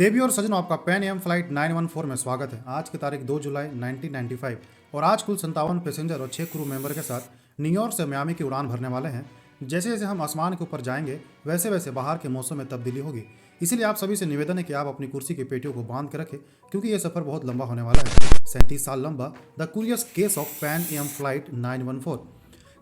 देवी और सजनों, आपका pan Am flight 914 में स्वागत है। आज की तारीख 2 जुलाई 1995 और आज कुल 57 पैसेंजर और 6 क्रू मेंबर के साथ न्यूयॉर्क से मियामी की उड़ान भरने वाले हैं। जैसे जैसे हम आसमान के ऊपर जाएंगे वैसे वैसे बाहर के मौसम में तब्दीली होगी। इसीलिए आप सभी से निवेदन है कि आप अपनी कुर्सी की पेटियों को बांध के रखें, क्योंकि ये सफर बहुत लंबा होने वाला है। 37 साल लंबा the curious case of pan Am flight 914।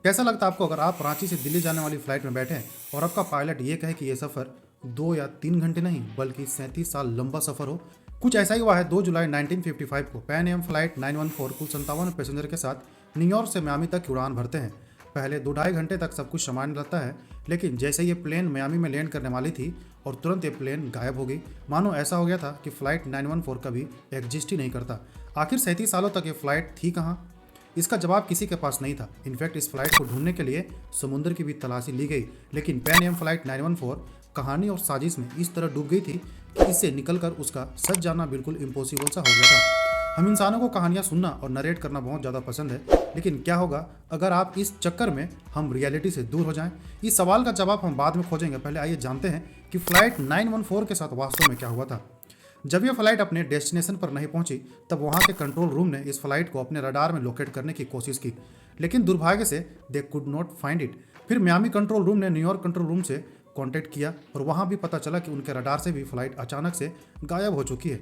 कैसा लगता है आपको अगर आप रांची से दिल्ली जाने वाली फ्लाइट में बैठे और आपका पायलट ये कहे कि ये सफ़र 2 या 3 घंटे नहीं बल्कि 37 साल लंबा सफ़र हो? कुछ ऐसा ही हुआ है 2 जुलाई 1955 को। पैन एम फ्लाइट 914 कुल 57 पैसेंजर के साथ न्यूयॉर्क से मियामी तक की उड़ान भरते हैं। पहले 2-2.5 घंटे तक सब कुछ सामान्य रहता है, लेकिन जैसे ये प्लेन मियामी में लैंड करने वाली थी और तुरंत ये प्लेन गायब हो गई। मानो ऐसा हो गया था कि फ्लाइट 914 कभी एग्जिस्ट ही नहीं करता। आखिर 37 सालों तक ये फ्लाइट थी कहाँ? इसका जवाब किसी के पास नहीं था। इनफैक्ट इस फ्लाइट को ढूंढने के लिए समुद्र की भी तलाशी ली गई, लेकिन पैन एम फ्लाइट 914 कहानी और साजिश में इस तरह डूब गई थी कि इससे निकलकर उसका सच जानना बिल्कुल इम्पॉसिबल सा हो गया था। हम इंसानों को कहानियां सुनना और नरेट करना बहुत ज़्यादा पसंद है, लेकिन क्या होगा अगर आप इस चक्कर में हम रियलिटी से दूर हो जाएं? इस सवाल का जवाब हम बाद में खोजेंगे। पहले आइए जानते हैं कि फ्लाइट 914 के साथ वास्तव में क्या हुआ था। जब यह फ्लाइट अपने डेस्टिनेशन पर नहीं पहुंची तब वहां के कंट्रोल रूम ने इस फ्लाइट को अपने रडार में लोकेट करने की कोशिश की, लेकिन दुर्भाग्य से they could not find it. फिर मियामी कंट्रोल रूम ने न्यूयॉर्क कंट्रोल रूम से कांटेक्ट किया और वहां भी पता चला कि उनके रडार से भी फ्लाइट अचानक से गायब हो चुकी है।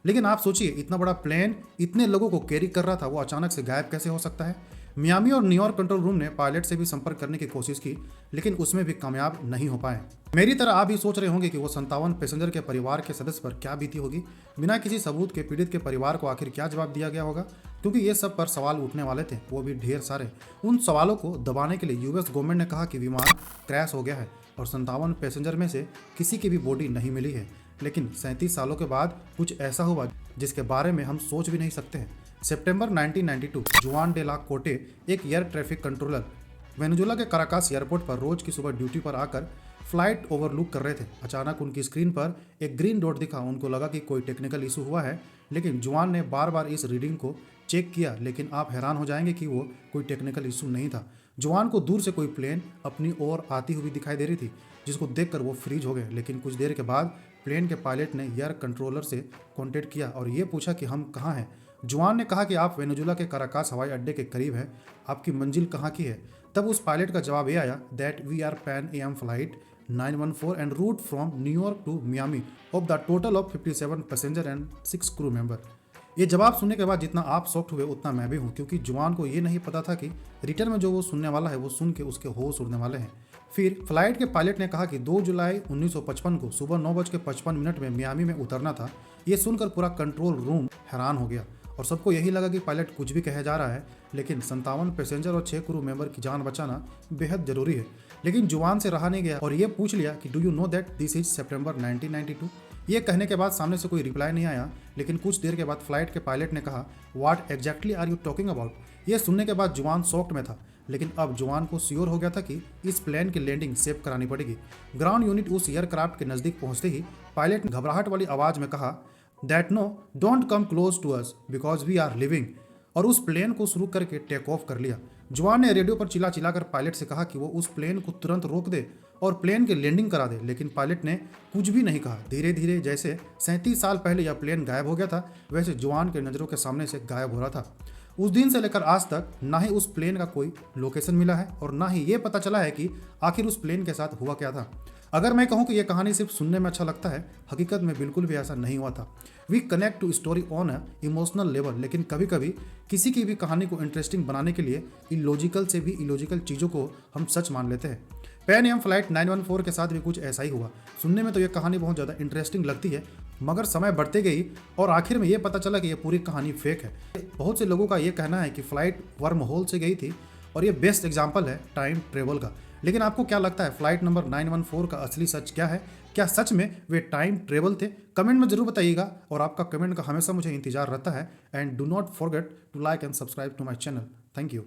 लेकिन आप सोचिए, इतना बड़ा प्लेन इतने लोगों को कैरी कर रहा था, वो अचानक से गायब कैसे हो सकता है? मियामी और न्यूयॉर्क कंट्रोल रूम ने पायलट से भी संपर्क करने की कोशिश की, लेकिन उसमें भी कामयाब नहीं हो पाए। मेरी तरह आप भी सोच रहे होंगे कि वो 57 पैसेंजर के परिवार के सदस्य पर क्या बीती होगी। बिना किसी सबूत के पीड़ित के परिवार को आखिर क्या जवाब दिया गया होगा, क्योंकि ये सब पर सवाल उठने वाले थे, वो भी ढेर सारे। उन सवालों को दबाने के लिए यूएस गवर्नमेंट ने कहा कि विमान क्रैश हो गया है और 57 पैसेंजर में से किसी की भी बॉडी नहीं मिली है। लेकिन 37 सालों के बाद कुछ ऐसा हुआ जिसके बारे में हम सोच भी नहीं सकते हैं। सितंबर 1992 जुआन डे ला कोटे, एक एयर ट्रैफिक कंट्रोलर, वेनेजुएला के काराकास एयरपोर्ट पर रोज की सुबह ड्यूटी पर आकर फ्लाइट ओवरलुक कर रहे थे। अचानक उनकी स्क्रीन पर एक ग्रीन डॉट दिखा। उनको लगा कि कोई टेक्निकल इशू हुआ है, लेकिन जुआन ने बार बार इस रीडिंग को चेक किया, लेकिन आप हैरान हो जाएंगे कि वो कोई टेक्निकल इशू नहीं था। जुआन को दूर से कोई प्लेन अपनी ओर आती हुई दिखाई दे रही थी, जिसको देखकर वो फ्रीज हो गए। लेकिन कुछ देर के बाद प्लेन के पायलट ने एयर कंट्रोलर से कॉन्टेक्ट किया और ये पूछा कि हम कहाँ हैं। जुआन ने कहा कि आप वेनेजुएला के काराकास हवाई अड्डे के करीब हैं, आपकी मंजिल कहाँ की है? तब उस पायलट का जवाब ये आया, that we are Pan Am flight 914 and route from New York to Miami of the total of 57 passenger and 6 crew member. ये जवाब सुनने के बाद जितना आप शॉक्ड हुए उतना मैं भी हूँ, क्योंकि जुआन को ये नहीं पता था कि रिटर्न में जो वो सुनने वाला है वो सुन के उसके होश उड़ने वाले हैं। फिर फ्लाइट के पायलट ने कहा कि 2 जुलाई 1955 को सुबह 9:55 में मियामी में उतरना था। ये सुनकर पूरा कंट्रोल रूम हैरान हो गया और सबको यही लगा कि पायलट कुछ भी कहे जा रहा है, लेकिन 57 पैसेंजर और 6 क्रू मेंबर की जान बचाना बेहद जरूरी है। लेकिन जुआन से रहा नहीं गया और ये पूछ लिया कि do you know that this is September 1992। ये कहने के बाद सामने से कोई रिप्लाई नहीं आया, लेकिन कुछ देर के बाद फ्लाइट के पायलट ने कहा, what exactly are you talking about. ये सुनने के बाद जुआन शॉक्ड में था, लेकिन अब जुआन को श्योर हो गया था कि इस प्लेन की लैंडिंग सेफ करानी पड़ेगी। ग्राउंड यूनिट उस एयरक्राफ्ट के नज़दीक पहुंचते ही पायलट ने घबराहट वाली आवाज़ में कहा, that no don't come close to us because we are living, और उस प्लेन को शुरू करके टेक ऑफ कर लिया। जुआन ने रेडियो पर चिल्ला चिल्लाकर पायलट से कहा कि वो उस प्लेन को तुरंत रोक दे और प्लेन की लैंडिंग करा दे, लेकिन पायलट ने कुछ भी नहीं कहा। धीरे धीरे जैसे 37 साल पहले यह प्लेन गायब हो गया था, वैसे जुआन के नज़रों के सामने से गायब हो रहा था। उस दिन से लेकर आज तक ना ही उस प्लेन का कोई लोकेशन मिला है और ना ही ये पता चला है कि आखिर उस प्लेन के साथ हुआ क्या था। अगर मैं कहूँ कि यह कहानी सिर्फ सुनने में अच्छा लगता है, हकीकत में बिल्कुल भी ऐसा नहीं हुआ था। We connect to story on a emotional level, लेकिन कभी कभी किसी की भी कहानी को इंटरेस्टिंग बनाने के लिए इलॉजिकल से भी इलॉजिकल चीज़ों को हम सच मान लेते हैं। पैन एम फ्लाइट 914 के साथ भी कुछ ऐसा ही हुआ। सुनने में तो यह कहानी बहुत ज़्यादा इंटरेस्टिंग लगती है, मगर समय बढ़ते गई और आखिर में ये पता चला कि यह पूरी कहानी फेक है। बहुत से लोगों का ये कहना है कि फ्लाइट वर्म होल से गई थी और ये बेस्ट एग्जाम्पल है टाइम ट्रेवल का। लेकिन आपको क्या लगता है, फ्लाइट नंबर 914 का असली सच क्या है? क्या सच में वे टाइम ट्रेवल थे? कमेंट में जरूर बताइएगा और आपका कमेंट का हमेशा मुझे इंतजार रहता है। And do not forget to like and subscribe to my channel. Thank you.